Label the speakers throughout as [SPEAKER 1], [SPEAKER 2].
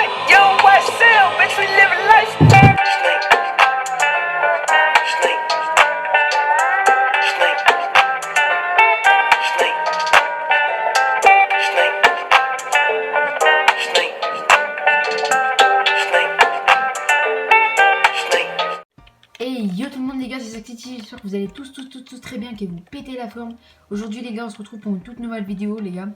[SPEAKER 1] Young YSL, bitch, we living life. Snake. Snake. Snake. Snake. Snake. Snake. Snake. Snake.
[SPEAKER 2] Hey yo tout le monde les gars, c'est Saxity, j'espère que vous allez tous très bien, que vous pétez la forme. Aujourd'hui les gars, on se retrouve pour une toute nouvelle vidéo les gars.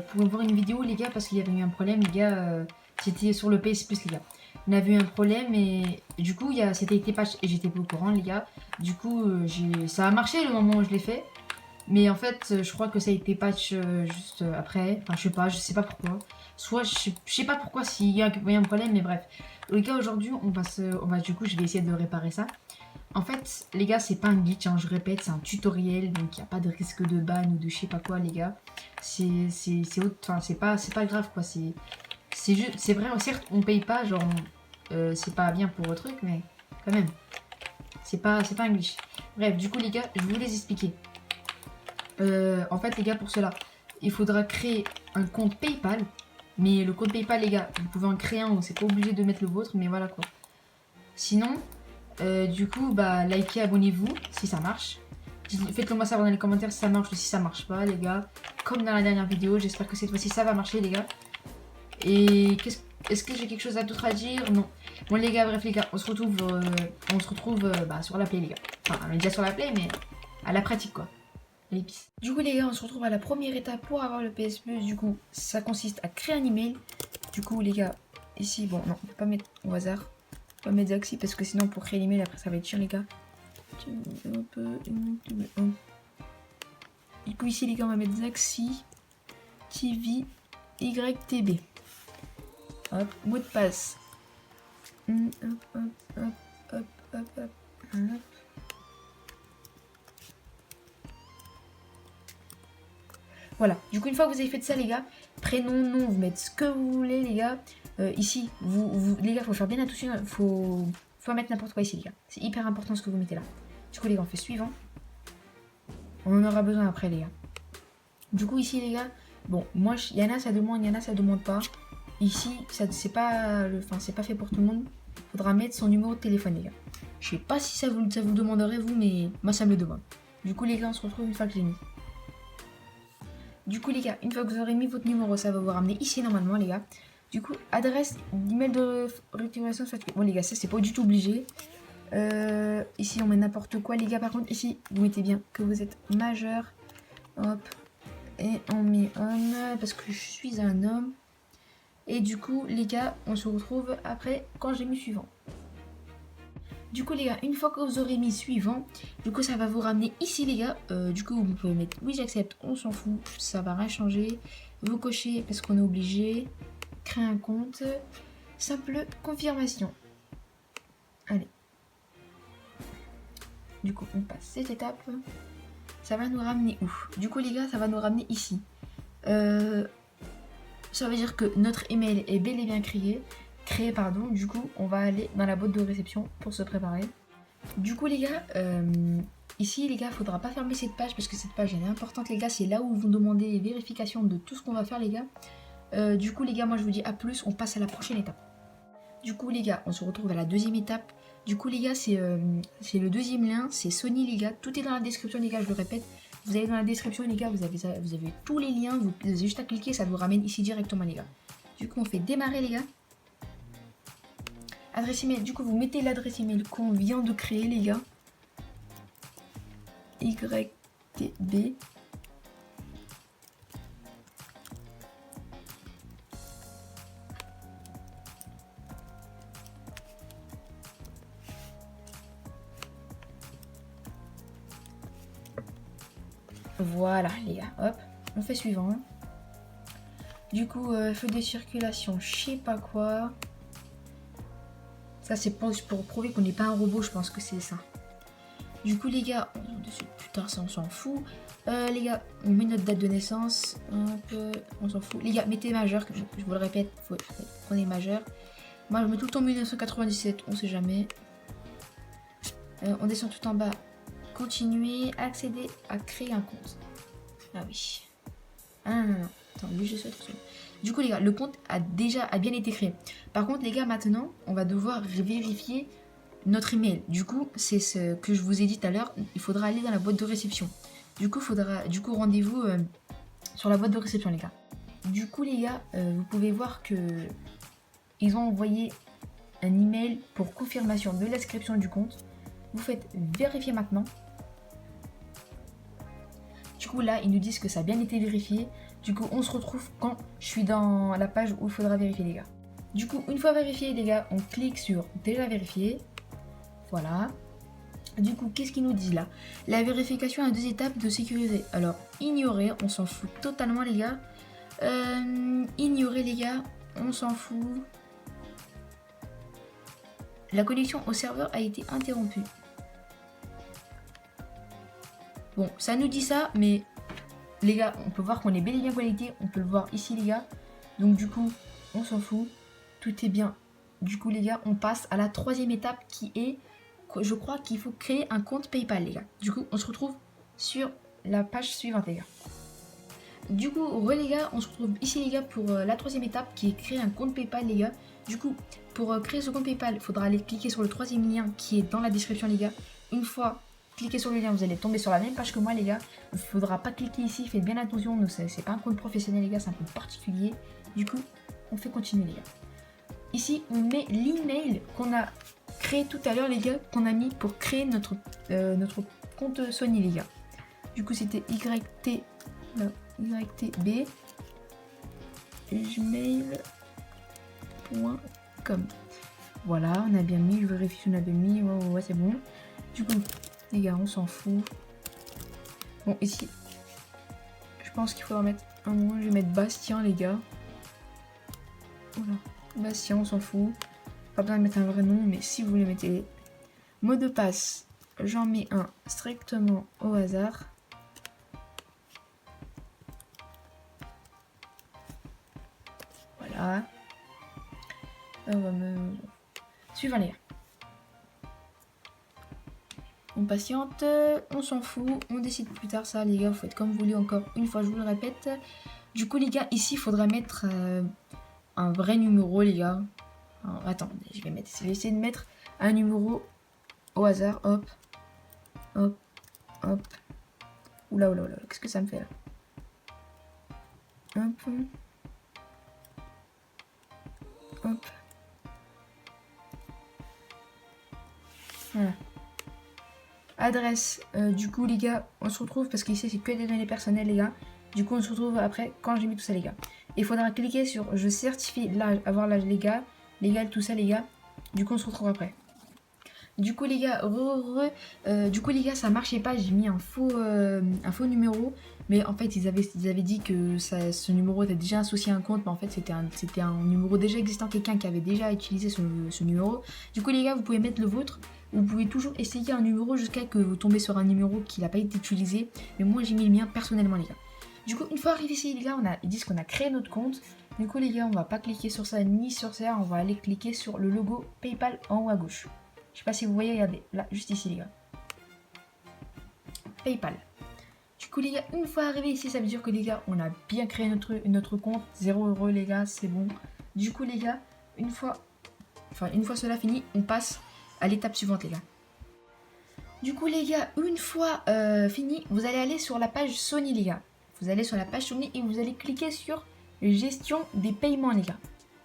[SPEAKER 2] Pour voir une vidéo les gars, parce qu'il y avait eu un problème les gars, c'était sur le PS Plus les gars. On avait eu un problème et du coup c'était été patch et j'étais pas au courant les gars. Du coup ça a marché le moment où je l'ai fait. Mais en fait je crois que ça a été patch juste après, enfin je sais pas pourquoi. Soit je sais pas pourquoi s'il y a un problème, mais bref. Les gars, aujourd'hui du coup je vais essayer de réparer ça. En fait les gars, c'est pas un glitch hein, je répète, c'est un tutoriel, donc il n'y a pas de risque de ban ou de je sais pas quoi les gars. C'est pas grave quoi, c'est juste, c'est vrai, certes on paye pas, genre c'est pas bien pour votre truc, mais quand même c'est pas un glitch. Bref, du coup les gars, je vais vous les expliquer. En fait les gars, pour cela il faudra créer un compte PayPal. Mais le compte PayPal les gars, vous pouvez en créer un, c'est pas obligé de mettre le vôtre, mais voilà quoi. Sinon du coup bah likez, abonnez-vous si ça marche. Faites-le moi savoir dans les commentaires si ça marche ou si ça marche pas les gars. Comme dans la dernière vidéo, j'espère que cette fois-ci ça va marcher les gars. Et est-ce que j'ai quelque chose d'autre à dire? Non. Bon les gars, bref les gars, on se retrouve sur la play les gars. Enfin on est déjà sur la play, mais à la pratique quoi. Allez, peace. Du coup les gars, on se retrouve à la première étape pour avoir le PS Plus. Du coup ça consiste à créer un email. Du coup les gars, ici bon non, on peut pas mettre au hasard. On va mettre Zaxi parce que sinon pour créer l'email après ça va être chiant les gars. Du coup ici les gars, on va mettre Zaxi TV YTB. Hop, mot de passe. Hop. Voilà, du coup une fois que vous avez fait ça les gars, prénom, nom, vous mettez ce que vous voulez les gars. Ici, les gars, faut faire bien attention, faut mettre n'importe quoi ici les gars. C'est hyper important ce que vous mettez là. Du coup les gars, on fait suivant. On en aura besoin après les gars. Du coup ici les gars, bon, moi, il y en a ça demande, il y en a ça demande pas. Ici, c'est pas fait pour tout le monde. Faudra mettre son numéro de téléphone les gars. Je sais pas si ça vous demanderait vous, mais moi ça me le demande. Du coup les gars, on se retrouve une fois que j'ai mis. Du coup les gars, une fois que vous aurez mis votre numéro, ça va vous ramener ici normalement les gars. Du coup, adresse d'email de récupération. Bon les gars, ça c'est pas du tout obligé. Ici on met n'importe quoi les gars. Par contre ici, vous mettez bien que vous êtes majeur. Hop. Et on met homme parce que je suis un homme. Et du coup les gars, on se retrouve après quand j'ai mis suivant. Du coup les gars, une fois que vous aurez mis suivant, du coup ça va vous ramener ici les gars. Du coup vous pouvez mettre oui j'accepte, on s'en fout, ça va rien changer. Vous cochez parce qu'on est obligé. Créer un compte. Simple confirmation. Allez. Du coup on passe cette étape. Ça va nous ramener où? Du coup les gars, ça va nous ramener ici. Ça veut dire que notre email est bel et bien créé. Du coup on va aller dans la boîte de réception pour se préparer. Du coup les gars, ici les gars, faudra pas fermer cette page parce que cette page elle est importante les gars, c'est là où ils vont demander vérification de tout ce qu'on va faire les gars. Du coup les gars, moi je vous dis à plus, on passe à la prochaine étape. Du coup les gars, on se retrouve à la deuxième étape. Du coup les gars, c'est le deuxième lien, c'est Sony les gars, tout est dans la description les gars, je le répète. Vous allez dans la description les gars, vous avez tous les liens, vous avez juste à cliquer, ça vous ramène ici directement les gars. Du coup on fait démarrer les gars. Adresse email, du coup vous mettez l'adresse email qu'on vient de créer les gars. YTB. Voilà les gars, hop, on fait suivant. Du coup, feu de circulation, je sais pas quoi. Ça c'est pour prouver qu'on n'est pas un robot, je pense que c'est ça. Du coup les gars, putain ça on s'en fout. Les gars, on met notre date de naissance. On s'en fout. Les gars, mettez majeur, je vous le répète, prenez majeur. Moi je mets tout le temps 1997, on sait jamais. On descend tout en bas. Continuer, accéder à créer un compte. Ah oui. Ah non. Attends, lui je souhaite. Du coup les gars, le compte a bien été créé. Par contre les gars, maintenant on va devoir vérifier notre email. Du coup c'est ce que je vous ai dit tout à l'heure, il faudra aller dans la boîte de réception. Du coup rendez-vous sur la boîte de réception les gars. Du coup les gars, vous pouvez voir que ils ont envoyé un email pour confirmation de l'inscription du compte. Vous faites vérifier maintenant. Du coup là ils nous disent que ça a bien été vérifié. Du coup on se retrouve quand je suis dans la page où il faudra vérifier les gars. Du coup une fois vérifié les gars, on clique sur déjà vérifié. Voilà. Du coup qu'est-ce qu'ils nous disent là? La vérification à 2 étapes de sécurité. Alors ignorer, on s'en fout totalement les gars. Ignorer les gars, on s'en fout. La connexion au serveur a été interrompue. Bon, ça nous dit ça, mais les gars, on peut voir qu'on est bel et bien connecté. On peut le voir ici, les gars. Donc, du coup, on s'en fout. Tout est bien. Du coup, les gars, on passe à la 3e étape qui est, je crois qu'il faut créer un compte PayPal, les gars. Du coup, on se retrouve sur la page suivante, les gars. Du coup, les gars, on se retrouve ici, les gars, pour la 3e étape qui est créer un compte PayPal, les gars. Du coup, pour créer ce compte PayPal, il faudra aller cliquer sur le 3e lien qui est dans la description, les gars. Une fois cliquez sur le lien, vous allez tomber sur la même page que moi, les gars. Il ne faudra pas cliquer ici, faites bien attention. C'est pas un compte professionnel, les gars, c'est un compte particulier. Du coup, on fait continuer, les gars. Ici, on met l'email qu'on a créé tout à l'heure, les gars, qu'on a mis pour créer notre compte Sony, les gars. Du coup, c'était YTB gmail.com. Voilà, on a bien mis, je vérifie si on avait mis, ouais, c'est bon. Du coup, les gars, on s'en fout. Bon, ici, je pense qu'il faudra mettre un nom, je vais mettre Bastien, les gars. Voilà, Bastien, on s'en fout. Pas besoin de mettre un vrai nom, mais si vous le mettez. Mot de passe, j'en mets un strictement au hasard. Voilà. Suivant les gars. On patiente, on s'en fout, on décide plus tard ça les gars, vous faites comme vous voulez encore une fois, je vous le répète. Du coup les gars, ici il faudra mettre un vrai numéro les gars. Alors, attendez, je vais essayer de mettre un numéro au hasard, hop, hop, hop. Oula, qu'est-ce que ça me fait là? Hop. Hop. Voilà. Adresse, du coup les gars, on se retrouve parce qu'ici c'est que des données personnelles les gars. Du coup on se retrouve après quand j'ai mis tout ça les gars. Il faudra cliquer sur je certifie l'âge, avoir l'âge légal, tout ça les gars. Du coup on se retrouve après. Du coup les gars, ça marchait pas, j'ai mis un faux numéro. Mais en fait ils avaient dit que ce numéro était déjà associé à un compte. Mais en fait c'était un numéro déjà existant, quelqu'un qui avait déjà utilisé ce numéro. Du coup les gars, vous pouvez mettre le vôtre. Vous pouvez toujours essayer un numéro jusqu'à que vous tombez sur un numéro qui n'a pas été utilisé. Mais moi j'ai mis le mien personnellement les gars. Du coup une fois arrivé ici les gars, ils disent qu'on a créé notre compte. Du coup les gars, on va pas cliquer sur ça ni sur ça. On va aller cliquer sur le logo PayPal en haut à gauche. Je sais pas si vous voyez, regardez, là, juste ici les gars. PayPal. Du coup les gars, une fois arrivé ici, ça veut dire que les gars, on a bien créé notre compte. 0 € les gars, c'est bon. Du coup les gars, une fois cela fini, on passe à l'étape suivante les gars. Du coup les gars, une fois fini, vous allez aller sur la page Sony les gars. Vous allez sur la page Sony et vous allez cliquer sur gestion des paiements les gars.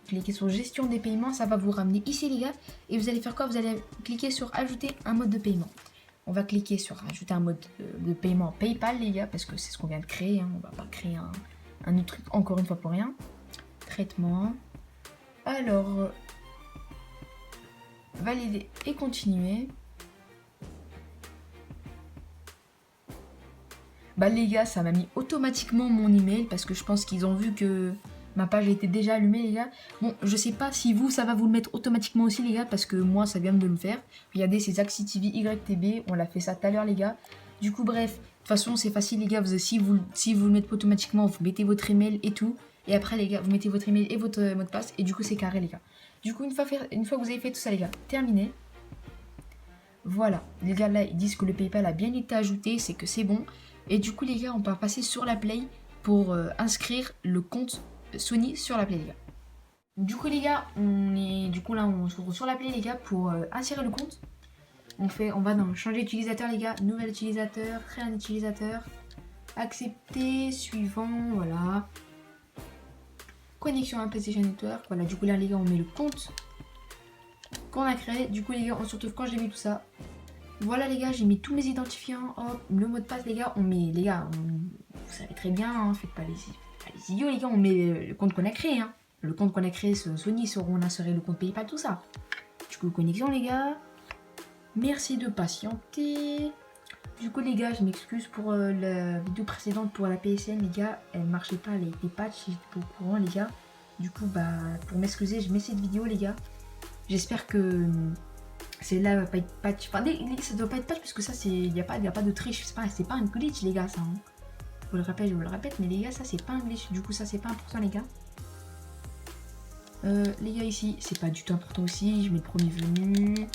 [SPEAKER 2] Cliquez sur gestion des paiements, ça va vous ramener ici les gars. Et vous allez faire quoi? Vous allez cliquer sur ajouter un mode de paiement. On va cliquer sur ajouter un mode de paiement PayPal les gars, parce que c'est ce qu'on vient de créer, hein. On va pas créer un autre truc encore une fois pour rien. Traitement. Alors, valider et continuer. Bah les gars, ça m'a mis automatiquement mon email parce que je pense qu'ils ont vu que ma page était déjà allumée les gars. Bon, je sais pas si vous, ça va vous le mettre automatiquement aussi les gars, parce que moi, ça vient de le faire. Regardez, c'est Zaxi TV YTB, on l'a fait ça tout à l'heure les gars. Du coup, bref, de toute façon, c'est facile les gars, si vous le mettez automatiquement, vous mettez votre email et tout. Et après les gars, vous mettez votre email et votre mot de passe et du coup, c'est carré les gars. Du coup, une fois que vous avez fait tout ça les gars, terminé. Voilà, les gars là, ils disent que le PayPal a bien été ajouté, c'est que c'est bon. Et du coup les gars, on va passer sur la Play pour inscrire le compte Sony sur l'appli les gars. Du coup les gars, on se retrouve sur l'appli les gars pour insérer le compte. On va dans changer d'utilisateur les gars, nouvel utilisateur, créer un utilisateur, accepter, suivant, voilà. Connexion à PlayStation Network, voilà, du coup là les gars on met le compte qu'on a créé. Du coup les gars on se retrouve quand j'ai mis tout ça. Voilà les gars, j'ai mis tous mes identifiants, hop, le mot de passe les gars, vous savez très bien, hein, faites pas les idiots les gars, on met le compte qu'on a créé, hein. Le compte qu'on a créé sur Sony, on a inséré le compte PayPal, tout ça. Du coup connexion les gars. Merci de patienter. Du coup les gars, je m'excuse pour la vidéo précédente pour la PSN les gars, elle marchait pas, elle a été patch, j'étais pas au courant les gars. Du coup bah pour m'excuser, je mets cette vidéo les gars. J'espère que celle-là va pas être patch. Enfin ça doit pas être patch parce que ça c'est. Y a pas de triche, c'est pas un glitch les gars ça. Hein. Je vous le répète, mais les gars ça c'est pas un glitch, du coup ça c'est pas important les gars. Les gars ici, c'est pas du tout important aussi, je mets le premier venu.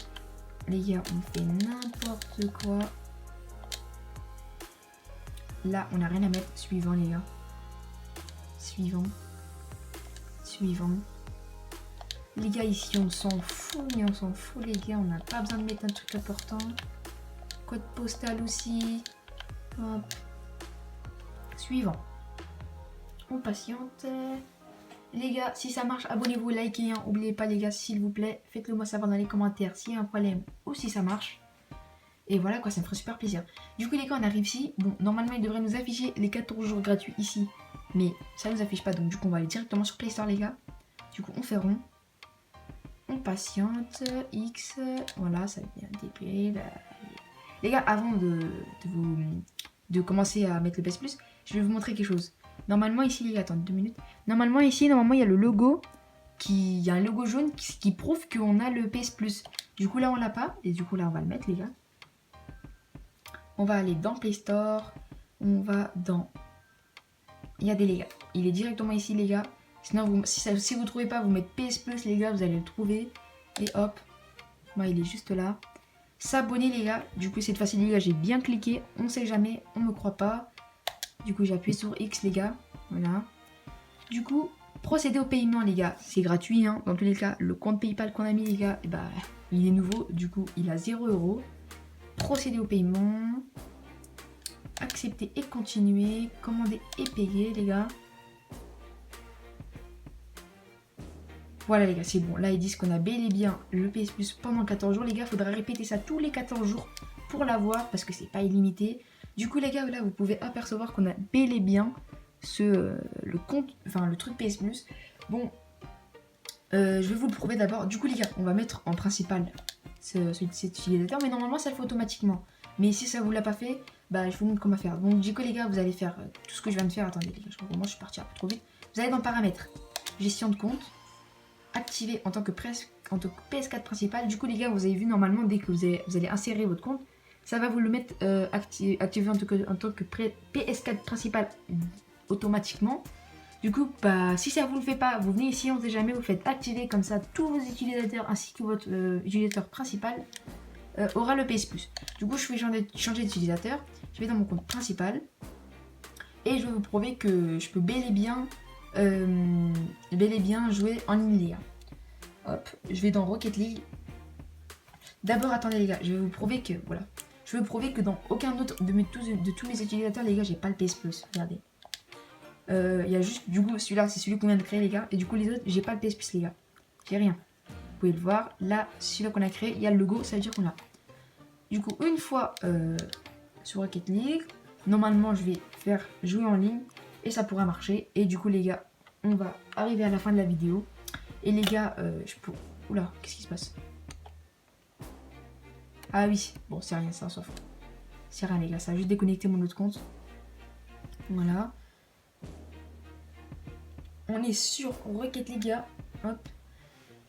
[SPEAKER 2] Les gars, on fait n'importe quoi. Là, on n'a rien à mettre. Suivant, les gars. Suivant. Les gars, ici, on s'en fout, mais on s'en fout, les gars. On n'a pas besoin de mettre un truc important. Code postal aussi. Hop. Suivant. On patiente. Les gars, si ça marche, abonnez-vous, likez, hein. N'oubliez pas les gars, s'il vous plaît, faites-le moi savoir dans les commentaires s'il y a un problème ou si ça marche. Et voilà quoi, ça me ferait super plaisir. Du coup les gars, on arrive ici. Bon, normalement il devrait nous afficher les 14 jours gratuits ici. Mais ça ne nous affiche pas, donc du coup on va aller directement sur Play Store les gars. Du coup on fait rond. On patiente, X, voilà, ça vient dépiler. Les gars, avant de commencer à mettre le PS+, je vais vous montrer quelque chose. Normalement ici les gars, attendez 2 minutes. Normalement il y a le logo il y a un logo jaune qui prouve qu'on a le PS Plus. Du coup là on l'a pas et du coup là on va le mettre les gars. On va aller dans Play Store, on va dans regardez les gars, il est directement ici les gars. Sinon si vous trouvez pas, vous mettez PS Plus les gars, vous allez le trouver et hop. Moi il est juste là. S'abonner les gars, du coup c'est facile les gars, j'ai bien cliqué, on sait jamais, on me croit pas. Du coup j'appuie sur X les gars, voilà. Du coup, procéder au paiement les gars, c'est gratuit hein. Dans tous les cas, le compte PayPal qu'on a mis les gars, et bah, il est nouveau, du coup il a 0 €. Procéder au paiement, accepter et continuer, commander et payer les gars. Voilà les gars, c'est bon, là ils disent qu'on a bel et bien le PS Plus pendant 14 jours les gars, faudra répéter ça tous les 14 jours pour l'avoir parce que c'est pas illimité. Du coup les gars, là vous pouvez apercevoir qu'on a bel et bien le compte, enfin le truc PS Plus. Bon, je vais vous le prouver d'abord. Du coup les gars, on va mettre en principal cet utilisateur, mais normalement ça le fait automatiquement. Mais si ça vous l'a pas fait, bah je vous montre comment faire. Donc du coup les gars, vous allez faire tout ce que je viens de faire. Attendez les gars, je crois que moi je suis parti un peu trop vite. Vous allez dans paramètres, gestion de compte, activer en tant que PS4 principal. Du coup les gars, vous avez vu normalement dès que vous allez insérer votre compte, ça va vous le mettre activé en tant que PS4 principal automatiquement. Du coup, bah, si ça vous le fait pas, vous venez ici, on sait jamais, vous faites activer comme ça tous vos utilisateurs ainsi que votre utilisateur principal aura le PS Plus. Du coup, je vais changer d'utilisateur. Je vais dans mon compte principal et je vais vous prouver que je peux bel et bien jouer en ligne les gars. Hop, je vais dans Rocket League. D'abord, attendez les gars, je vais vous prouver que voilà. Je veux prouver que dans aucun autre de tous mes utilisateurs, les gars, j'ai pas le PS Plus. Regardez. Il y a juste, du coup, celui-là, c'est celui qu'on vient de créer, les gars. Et du coup, les autres, j'ai pas le PS Plus, les gars. J'ai rien. Vous pouvez le voir. Là, celui-là qu'on a créé, il y a le logo, ça veut dire qu'on l'a. Du coup, une fois sur Rocket League, normalement, je vais faire jouer en ligne. Et ça pourra marcher. Et du coup, les gars, on va arriver à la fin de la vidéo. Et les gars, je peux... Oula, qu'est-ce qui se passe? Ah oui, bon c'est rien, ça on s'en fout. C'est rien les gars, ça a juste déconnecté mon autre compte. Voilà. On est sur Rocket League, gars. Hop.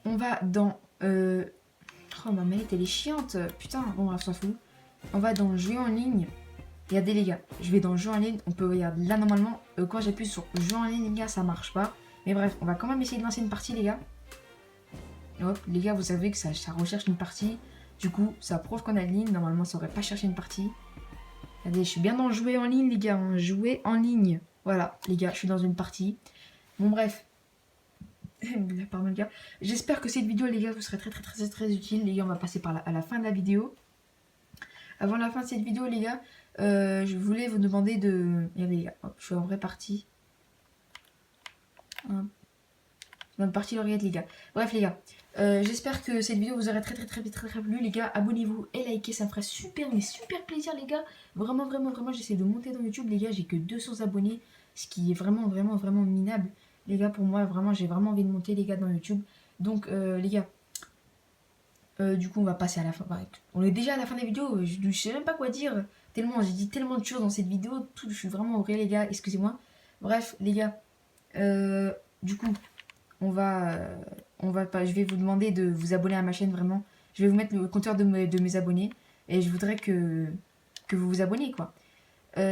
[SPEAKER 2] On va dans... Oh ma manette elle est chiante. Putain, bon on s'en fout. On va dans jouer en ligne. Regardez les gars, je vais dans jouer en ligne. On peut regarder là normalement, quand j'appuie sur jouer en ligne les gars, ça marche pas. Mais bref, on va quand même essayer de lancer une partie les gars. Hop, les gars, vous savez que ça recherche une partie. Du coup, ça prouve qu'on a ligne. Normalement, ça aurait pas cherché une partie. Regardez, je suis bien dans jouer en ligne, les gars. Hein. Jouer en ligne. Voilà, les gars, je suis dans une partie. Bon bref. Pardon les gars. J'espère que cette vidéo les gars vous sera très utile. Les gars on va passer à la fin de la vidéo. Avant la fin de cette vidéo les gars, je voulais vous demander de... Regardez les gars, hop, je suis en vraie partie. Bonne partie l'oreillette les gars. Bref les gars, j'espère que cette vidéo vous aura très plu les gars. Abonnez-vous et likez, ça me ferait super plaisir les gars. Vraiment j'essaie de monter dans YouTube les gars. J'ai que 200 abonnés, ce qui est vraiment minable les gars pour moi. Vraiment j'ai vraiment envie de monter les gars dans YouTube. Donc les gars, du coup on va passer à la fin. On est déjà à la fin de la vidéo, je sais même pas quoi dire. Tellement j'ai dit tellement de choses dans cette vidéo. Je suis vraiment au les gars, excusez-moi. Bref les gars, du coup je vais vous demander de vous abonner à ma chaîne vraiment. Je vais vous mettre le compteur de mes abonnés et je voudrais que vous vous abonnez quoi.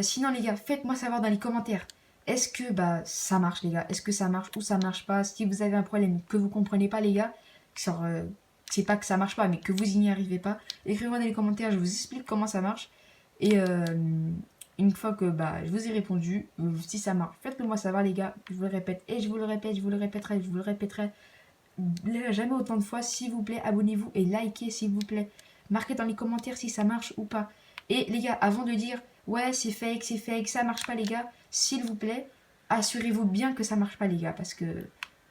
[SPEAKER 2] Sinon les gars, faites-moi savoir dans les commentaires. Est-ce que ça marche les gars? Est-ce que ça marche ou ça marche pas? Si vous avez un problème que vous comprenez pas les gars, c'est pas que ça marche pas mais que vous n'y arrivez pas, écrivez-moi dans les commentaires, je vous explique comment ça marche. Et une fois que je vous ai répondu, si ça marche, faites-le moi savoir les gars. Je vous le répète et je vous le répéterai jamais autant de fois. S'il vous plaît, abonnez-vous et likez s'il vous plaît. Marquez dans les commentaires si ça marche ou pas. Et les gars, avant de dire ouais c'est fake, ça marche pas les gars, s'il vous plaît, assurez-vous bien que ça marche pas les gars. Parce que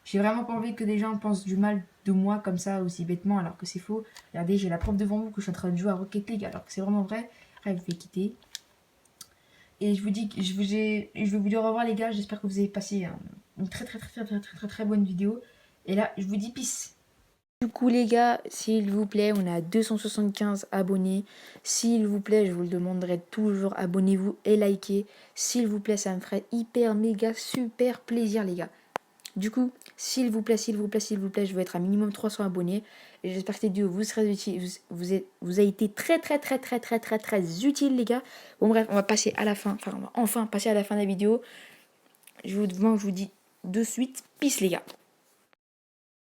[SPEAKER 2] j'ai vraiment pas envie que des gens pensent du mal de moi comme ça aussi bêtement alors que c'est faux. Regardez, j'ai la preuve devant vous que je suis en train de jouer à Rocket League alors que c'est vraiment vrai. Bref, je vais quitter. Et je vous dis que je vais vous dire au revoir les gars. J'espère que vous avez passé une très bonne vidéo. Et là, je vous dis peace. Du coup les gars, s'il vous plaît, on a 275 abonnés. S'il vous plaît, je vous le demanderai toujours, abonnez-vous et likez. S'il vous plaît, ça me ferait hyper méga super plaisir les gars. Du coup, s'il vous plaît, je veux être à minimum 300 abonnés. Et j'espère que cette vidéo vous sera utile, vous a été très utile les gars. Bon bref, on va passer à la fin, enfin on va enfin passer à la fin de la vidéo. Je vous dis de suite, peace les gars.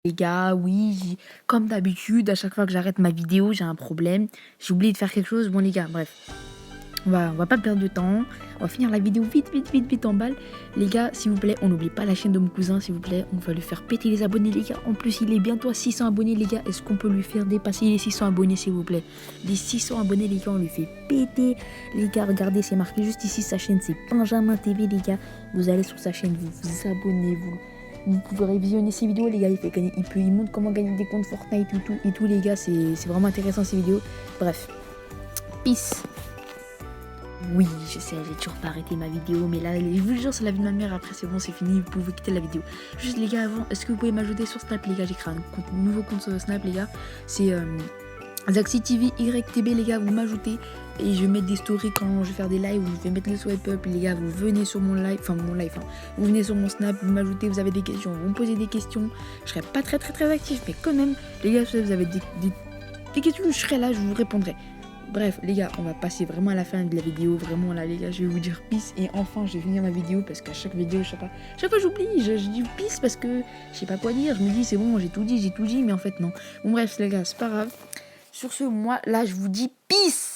[SPEAKER 2] Les gars, oui, comme d'habitude, à chaque fois que j'arrête ma vidéo, j'ai un problème. J'ai oublié de faire quelque chose. Bon les gars, bref. On va pas perdre de temps. On va finir la vidéo vite en balle. Les gars, s'il vous plaît, on n'oublie pas la chaîne de mon cousin, s'il vous plaît. On va lui faire péter les abonnés, les gars. En plus, il est bientôt à 600 abonnés, les gars. Est-ce qu'on peut lui faire dépasser les 600 abonnés, s'il vous plaît? Les 600 abonnés, les gars, on lui fait péter. Les gars, regardez, c'est marqué juste ici. Sa chaîne, c'est Benjamin TV, les gars. Vous allez sur sa chaîne, vous vous abonnez, vous pourrez visionner ces vidéos les gars, il montre comment gagner des comptes Fortnite et tout les gars, c'est vraiment intéressant ces vidéos. Bref, peace. Oui, je sais, j'ai toujours pas arrêté ma vidéo, mais là, je vous jure, c'est la vie de ma mère, après c'est bon, c'est fini, vous pouvez quitter la vidéo. Juste les gars, avant, est-ce que vous pouvez m'ajouter sur Snap les gars? J'ai créé un nouveau compte sur Snap les gars, c'est ZaxyTV YTB les gars, vous m'ajoutez et je vais mettre des stories quand je vais faire des lives, ou je vais mettre le swipe up les gars, vous venez sur mon live, vous venez sur mon Snap, vous m'ajoutez, vous avez des questions, vous me posez des questions, je serai pas très actif, mais quand même les gars, si vous avez des questions, je serai là, je vous répondrai. Bref les gars, on va passer vraiment à la fin de la vidéo, vraiment là les gars, je vais vous dire peace et enfin je vais finir ma vidéo parce qu'à chaque vidéo, je sais pas, chaque fois j'oublie, je dis peace parce que je sais pas quoi dire, je me dis c'est bon, j'ai tout dit, mais en fait non. Bon bref les gars, c'est pas grave. Sur ce, moi, là, je vous dis peace!